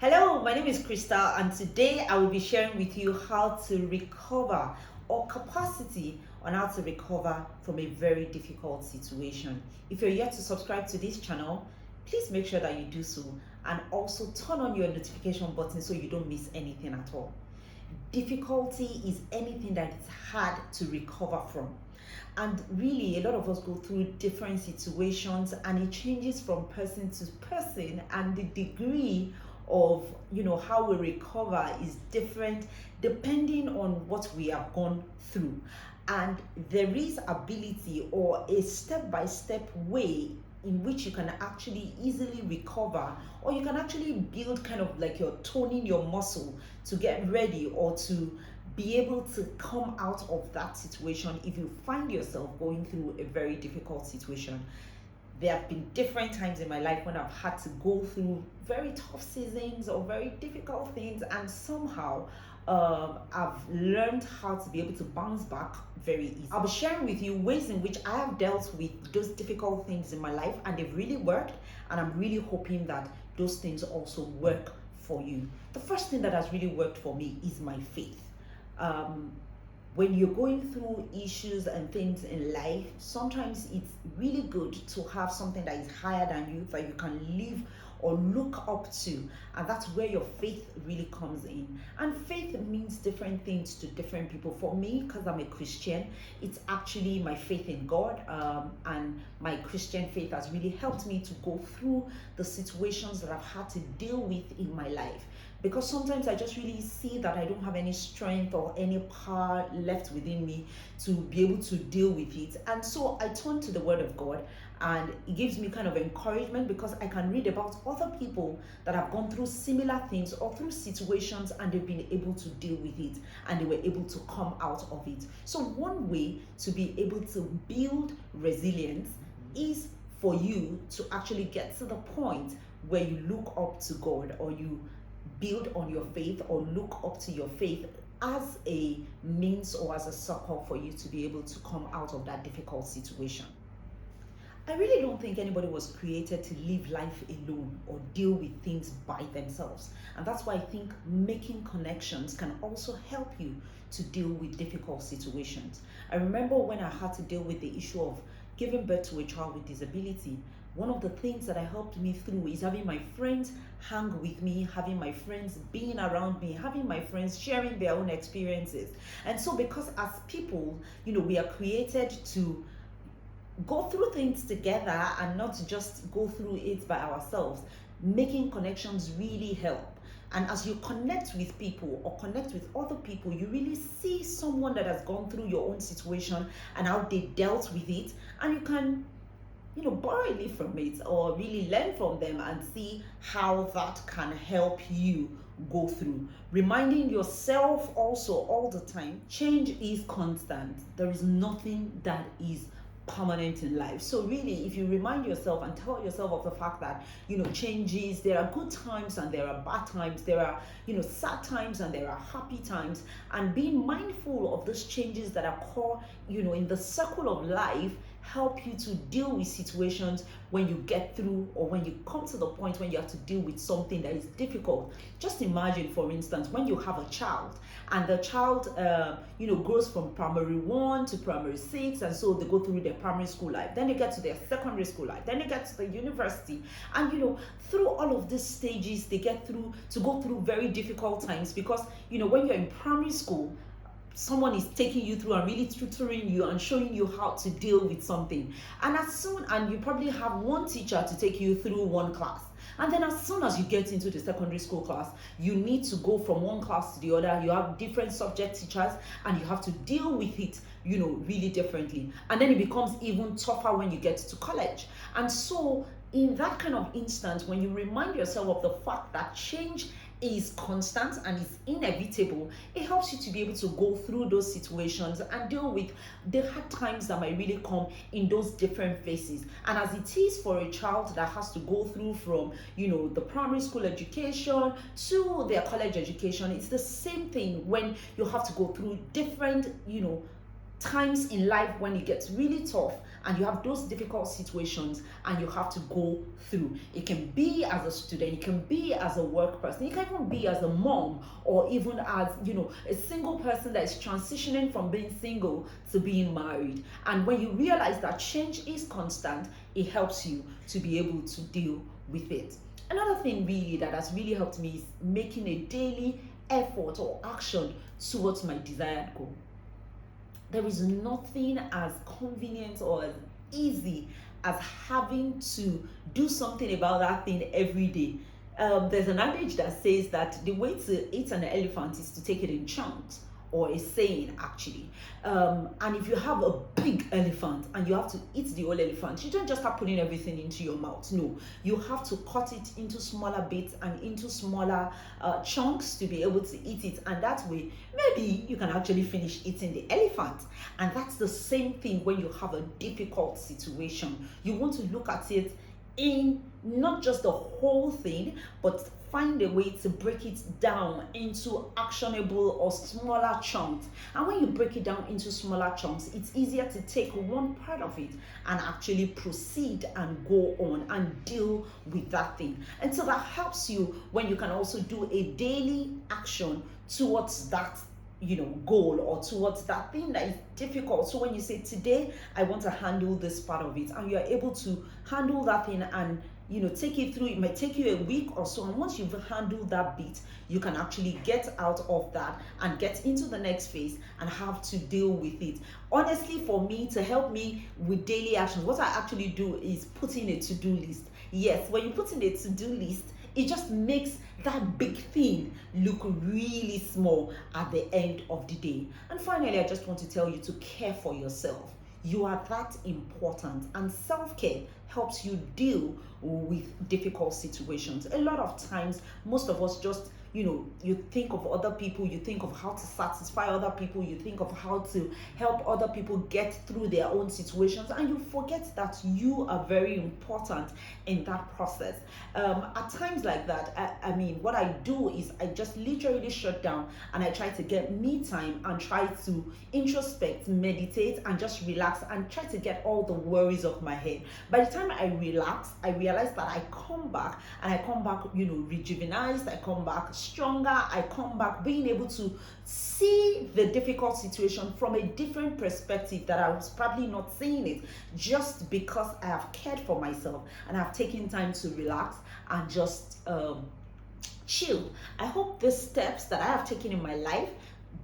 Hello, my name is Krista, and today I will be sharing with you how to recover or capacity on how to recover from a very difficult situation. If you're yet to subscribe to this channel, please make sure that you do so and also turn on your notification button so you don't miss anything at all. Difficulty is anything that is hard to recover from. And really, a lot of us go through different situations and it changes from person to person, and the degree of how we recover is different depending on what we have gone through. And there is ability or a step-by-step way in which you can actually easily recover, or you can actually build kind of like you're toning your muscle to get ready or to be able to come out of that situation if you find yourself going through a very difficult situation. There have been different times in my life when I've had to go through very tough seasons or very difficult things, and somehow I've learned how to be able to bounce back very easily. I'll be sharing with you ways in which I have dealt with those difficult things in my life, and they've really worked, and I'm really hoping that those things also work for you. The first thing that has really worked for me is my faith. When you're going through issues and things in life, sometimes it's really good to have something that is higher than you, that you can live or look up to, and that's where your faith really comes in. And faith means different things to different people. For me, because I'm a Christian, it's actually my faith in God, and my Christian faith has really helped me to go through the situations that I've had to deal with in my life. Because sometimes I just really see that I don't have any strength or any power left within me to be able to deal with it. And so I turn to the Word of God, and it gives me kind of encouragement because I can read about other people that have gone through similar things or through situations, and they've been able to deal with it and they were able to come out of it. So one way to be able to build resilience is for you to actually get to the point where you look up to God, or you build on your faith or look up to your faith as a means or as a support for you to be able to come out of that difficult situation. I really don't think anybody was created to live life alone or deal with things by themselves. And that's why I think making connections can also help you to deal with difficult situations. I remember when I had to deal with the issue of giving birth to a child with disability. One of the things that helped me through is having my friends hang with me, having my friends being around me, having my friends sharing their own experiences. And so because as people, we are created to go through things together and not just go through it by ourselves, making connections really help. And as you connect with people or connect with other people, you really see someone that has gone through your own situation and how they dealt with it, and you can borrow a leaf from it or really learn from them and see how that can help you go through. Reminding yourself also all the time, change is constant. There is nothing that is permanent in life. So really, if you remind yourself and tell yourself of the fact that changes, there are good times and there are bad times, there are sad times and there are happy times, and being mindful of those changes that occur in the circle of life help you to deal with situations when you get through, or when you come to the point when you have to deal with something that is difficult. Just imagine, for instance, when you have a child and the child grows from primary 1 to primary 6, and so they go through their primary school life, then they get to their secondary school life, then they get to the university, and through all of these stages they get through to go through very difficult times, because when you're in primary school, someone is taking you through and really tutoring you and showing you how to deal with something, and you probably have one teacher to take you through one class, and then as soon as you get into the secondary school class, you need to go from one class to the other. You have different subject teachers and you have to deal with it really differently, and then it becomes even tougher when you get to college. And so in that kind of instance, when you remind yourself of the fact that change is constant and is inevitable, it helps you to be able to go through those situations and deal with the hard times that might really come in those different phases. And as it is for a child that has to go through from the primary school education to their college education, it's the same thing when you have to go through different times in life when it gets really tough and you have those difficult situations and you have to go through. It can be as a student, it can be as a work person, it can even be as a mom, or even as, a single person that is transitioning from being single to being married. And when you realize that change is constant, it helps you to be able to deal with it. Another thing really that has really helped me is making a daily effort or action towards my desired goal. There is nothing as convenient or as easy as having to do something about that thing every day. There's an adage that says that the way to eat an elephant is to take it in chunks, or a saying actually. And if you have a big elephant and you have to eat the whole elephant, you don't just start putting everything into your mouth. No, you have to cut it into smaller bits and into smaller chunks to be able to eat it. And that way, maybe you can actually finish eating the elephant. And that's the same thing when you have a difficult situation. You want to look at it in not just the whole thing, but find a way to break it down into actionable or smaller chunks. And when you break it down into smaller chunks, it's easier to take one part of it and actually proceed and go on and deal with that thing. And so that helps you when you can also do a daily action towards that goal, or towards that thing that is difficult. So when you say, today I want to handle this part of it, and you're able to handle that thing and take it through, it might take you a week or so, and once you've handled that bit, you can actually get out of that and get into the next phase and have to deal with it. Honestly, for me, to help me with daily actions, what I actually do is put in a to-do list. Yes, when you put in a to-do list, it just makes that big thing look really small at the end of the day. And finally, I just want to tell you to care for yourself. You are that important, and self-care helps you deal with difficult situations. A lot of times, most of us just you think of other people, you think of how to satisfy other people, you think of how to help other people get through their own situations, and you forget that you are very important in that process. At times like that, I mean, what I do is I just literally shut down and I try to get me time and try to introspect, meditate, and just relax and try to get all the worries off my head. By the time I relax, I realize that I come back rejuvenated, I come back stronger, I come back being able to see the difficult situation from a different perspective that I was probably not seeing it, just because I have cared for myself and I've taken time to relax and just chill. I hope the steps that I have taken in my life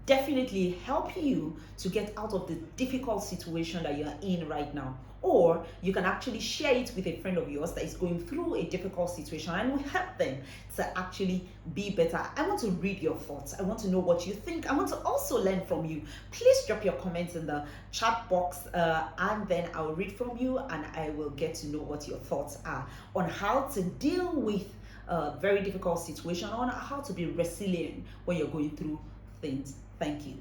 definitely help you to get out of the difficult situation that you're in right now. Or you can actually share it with a friend of yours that is going through a difficult situation and will help them to actually be better. I want to read your thoughts. I want to know what you think. I want to also learn from you. Please drop your comments in the chat box and then I'll read from you and I will get to know what your thoughts are on how to deal with a very difficult situation, on how to be resilient when you're going through things. Thank you.